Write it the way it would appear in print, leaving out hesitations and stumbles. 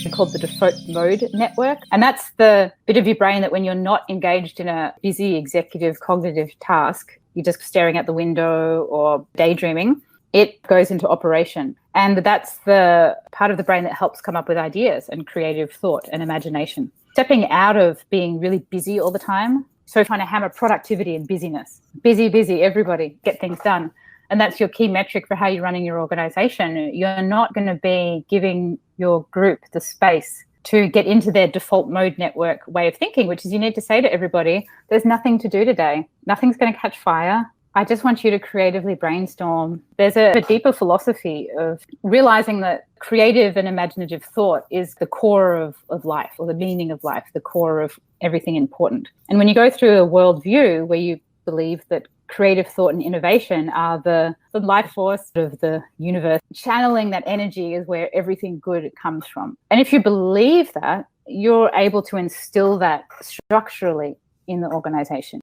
called the default mode network. And that's the bit of your brain that when you're not engaged in a busy executive cognitive task, you're just staring at the window or daydreaming, it goes into operation. And that's the part of the brain that helps come up with ideas and creative thought and imagination. Stepping out of being really busy all the time, so trying to hammer productivity and busyness. Busy, everybody, get things done. And that's your key metric for how you're running your organization. You're not going to be giving your group the space to get into their default mode network way of thinking, which is you need to say to everybody, there's nothing to do today. Nothing's going to catch fire. I just want you to creatively brainstorm. There's a deeper philosophy of realizing that creative and imaginative thought is the core of life, or the meaning of life, the core of everything important. And when you go through a worldview where you believe that creative thought and innovation are the life force of the universe, channeling that energy is where everything good comes from. And if you believe that, you're able to instill that structurally in the organization.